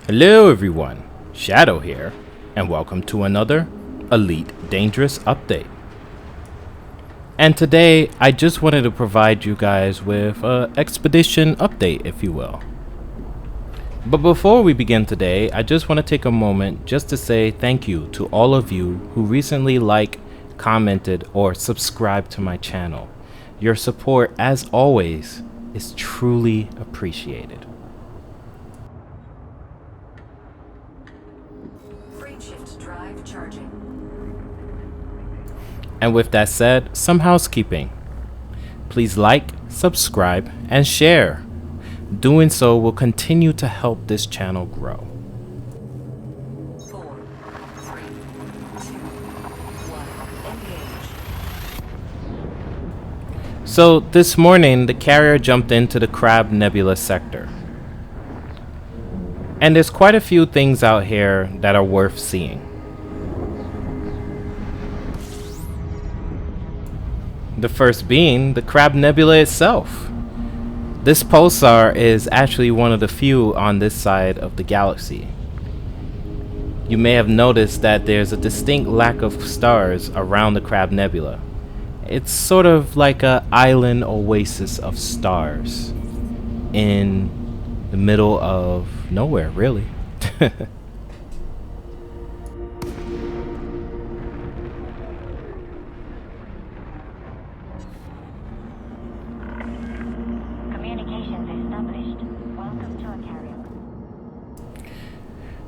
Hello everyone, Shadow here, and welcome to another Elite Dangerous update. And today, I just wanted to provide you guys with an expedition update, if you will. But before we begin today, I just want to take a moment just to say thank you to all of you who recently commented, or subscribed to my channel. Your support, as always, is truly appreciated. And with that said, some housekeeping. Please like, subscribe, and share. Doing so will continue to help this channel grow. 4, 3, 2, 1, engage. So this morning, the carrier jumped into the Crab Nebula sector. And there's quite a few things out here that are worth seeing. The first being the Crab Nebula itself. This pulsar is actually one of the few on this side of the galaxy. You may have noticed that there's a distinct lack of stars around the Crab Nebula. It's sort of like an island oasis of stars in the middle of nowhere, really.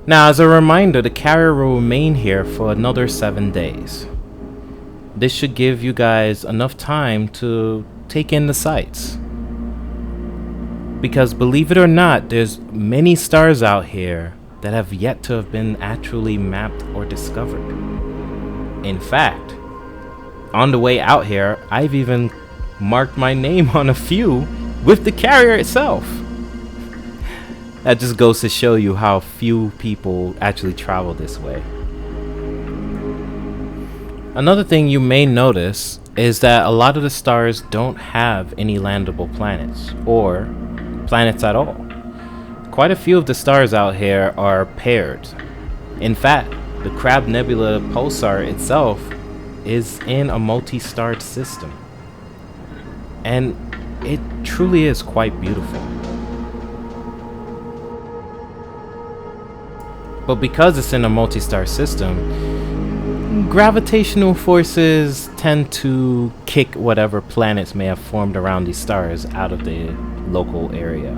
Now, as a reminder, the carrier will remain here for another 7 days. This should give you guys enough time to take in the sights. Because believe it or not, there's many stars out here that have yet to have been actually mapped or discovered. In fact, on the way out here, I've even marked my name on a few with the carrier itself. That just goes to show you how few people actually travel this way. Another thing you may notice is that a lot of the stars don't have any landable planets, or planets at all. Quite a few of the stars out here are paired. In fact, the Crab Nebula Pulsar itself is in a multi-starred system. And it truly is quite beautiful. But because it's in a multi-star system, gravitational forces tend to kick whatever planets may have formed around these stars out of the local area.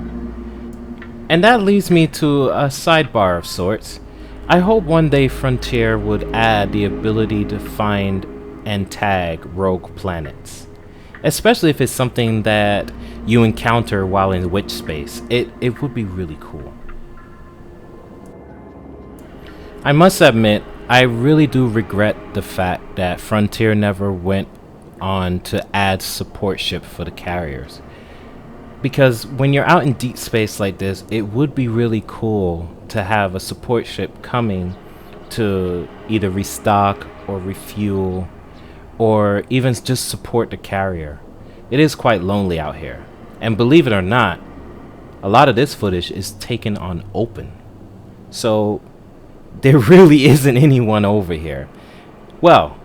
And that leads me to a sidebar of sorts. I hope one day Frontier would add the ability to find and tag rogue planets. Especially if it's something that you encounter while in witch space. It would be really cool. I must admit, I really do regret the fact that Frontier never went on to add support ship for the carriers. Because when you're out in deep space like this, it would be really cool to have a support ship coming to either restock or refuel, or even just support the carrier. It is quite lonely out here. And believe it or not, a lot of this footage is taken on open. So there really isn't anyone over here. Well,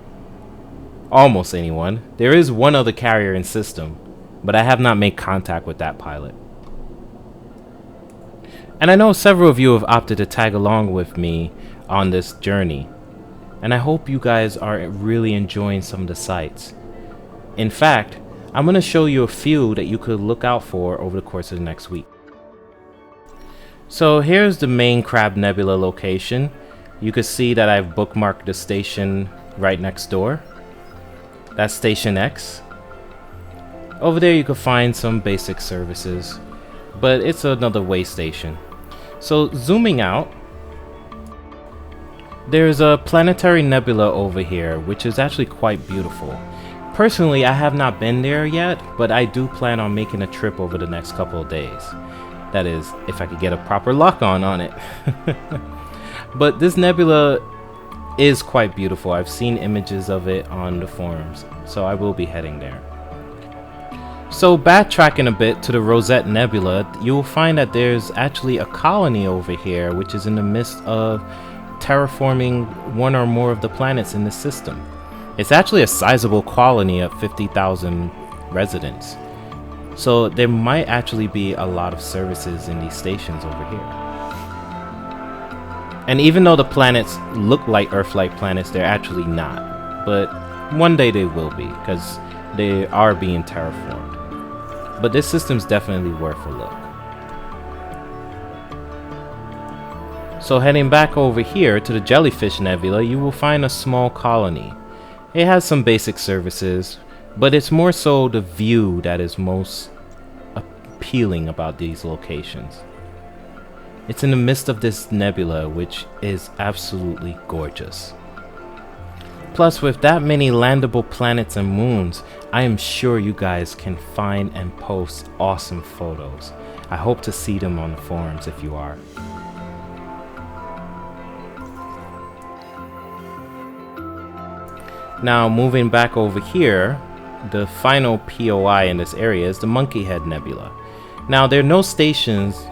almost anyone. There is one other carrier in system, but I have not made contact with that pilot. And I know several of you have opted to tag along with me on this journey, and I hope you guys are really enjoying some of the sights. In fact, I'm going to show you a few that you could look out for over the course of the next week. So here's the main Crab Nebula location. You can see that I've bookmarked the station right next door. That's Station X. Over there you can find some basic services, but it's another way station. So zooming out, there's a planetary nebula over here, which is actually quite beautiful. Personally, I have not been there yet, but I do plan on making a trip over the next couple of days. That is, if I could get a proper lock-on on it. But this nebula is quite beautiful. I've seen images of it on the forums, so I will be heading there. So backtracking a bit to the Rosette Nebula, you will find that there's actually a colony over here which is in the midst of terraforming one or more of the planets in the system. It's actually a sizable colony of 50,000 residents. So there might actually be a lot of services in these stations over here. And even though the planets look like Earth-like planets, they're actually not. But one day they will be, because they are being terraformed. But this system's definitely worth a look. So heading back over here to the Jellyfish Nebula, you will find a small colony. It has some basic services, but it's more so the view that is most appealing about these locations. It's in the midst of this nebula, which is absolutely gorgeous. Plus, with that many landable planets and moons, I am sure you guys can find and post awesome photos. I hope to see them on the forums if you are. Now, moving back over here, the final POI in this area is the Monkey Head Nebula. Now, there are no stations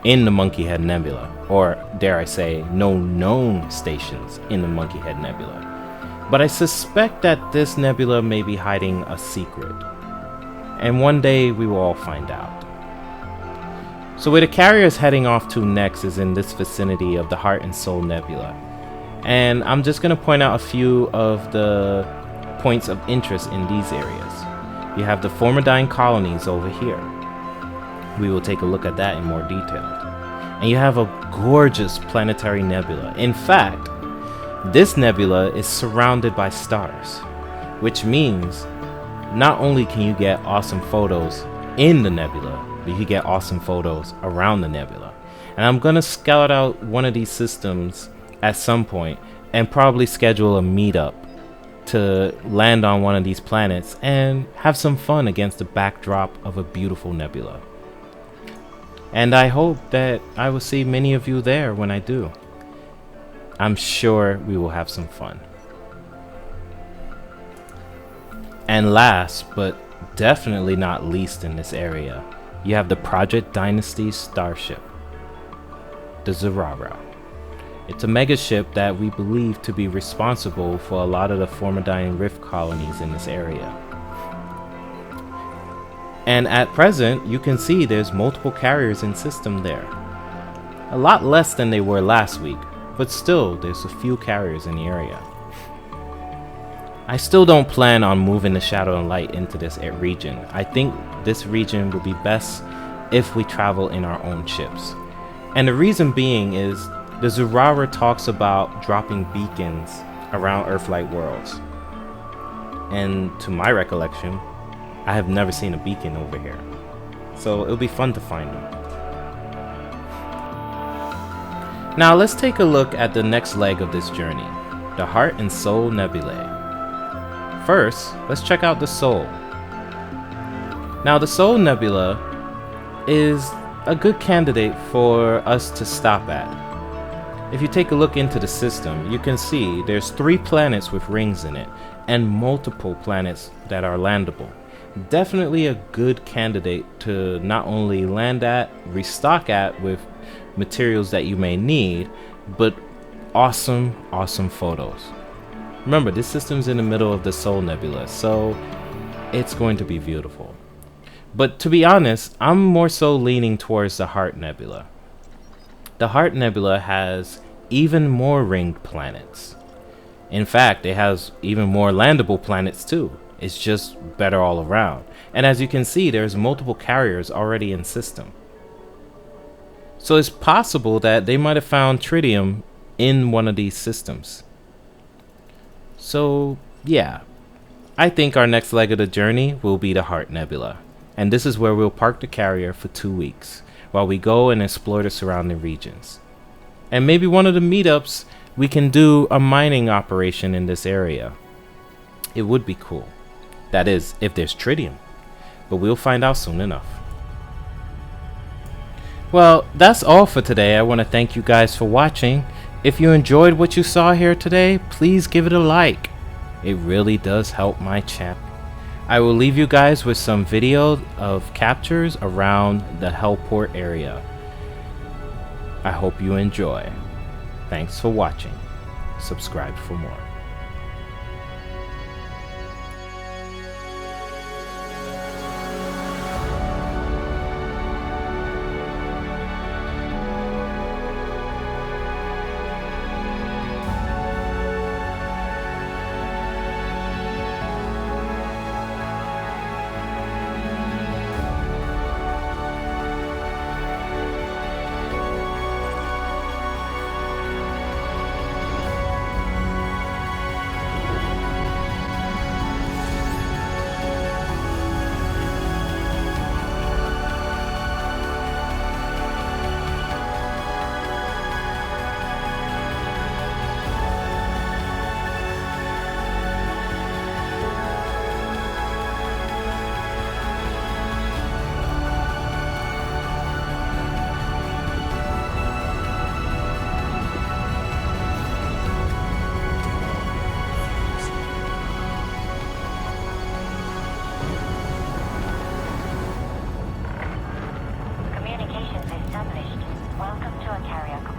in the Monkey Head Nebula, or dare I say, no known stations in the Monkey Head Nebula. But I suspect that this nebula may be hiding a secret. And one day we will all find out. So where the carrier is heading off to next is in this vicinity of the Heart and Soul Nebula. And I'm just going to point out a few of the points of interest in these areas. You have the Formidine colonies over here. We will take a look at that in more detail. And you have a gorgeous planetary nebula. In fact, this nebula is surrounded by stars, which means not only can you get awesome photos in the nebula, but you can get awesome photos around the nebula. And I'm gonna scout out one of these systems at some point and probably schedule a meetup to land on one of these planets and have some fun against the backdrop of a beautiful nebula. And I hope that I will see many of you there when I do. I'm sure we will have some fun. And last, but definitely not least in this area, you have the Project Dynasty starship, the Zurara. It's a megaship that we believe to be responsible for a lot of the Formidine Rift colonies in this area. And at present, you can see there's multiple carriers in system there. A lot less than they were last week, but still, there's a few carriers in the area. I still don't plan on moving the Shadow and Light into this region. I think this region would be best if we travel in our own ships. And the reason being is, the Zurara talks about dropping beacons around Earth-like worlds. And to my recollection, I have never seen a beacon over here. So it'll be fun to find them. Now let's take a look at the next leg of this journey, the Heart and Soul Nebulae. First, let's check out the Soul. Now the Soul Nebula is a good candidate for us to stop at. If you take a look into the system, you can see there's 3 planets with rings in it, and multiple planets that are landable. Definitely a good candidate to not only land at, restock at with materials that you may need, but awesome photos. Remember, this system's in the middle of the Soul Nebula, so it's going to be beautiful. But to be honest, I'm more so leaning towards the Heart Nebula. The Heart Nebula has even more ringed planets. In fact, it has even more landable planets too. It's just better all around. And as you can see, there's multiple carriers already in system. So it's possible that they might have found tritium in one of these systems. So yeah, I think our next leg of the journey will be the Heart Nebula. And this is where we'll park the carrier for 2 weeks while we go and explore the surrounding regions. And maybe one of the meetups we can do a mining operation in this area. It would be cool. That is, if there's tritium. But we'll find out soon enough. Well, that's all for today. I want to thank you guys for watching. If you enjoyed what you saw here today, please give it a like. It really does help my channel. I will leave you guys with some video of captures around the Hellport area. I hope you enjoy. Thanks for watching. Subscribe for more. Communications established. Welcome to a carrier.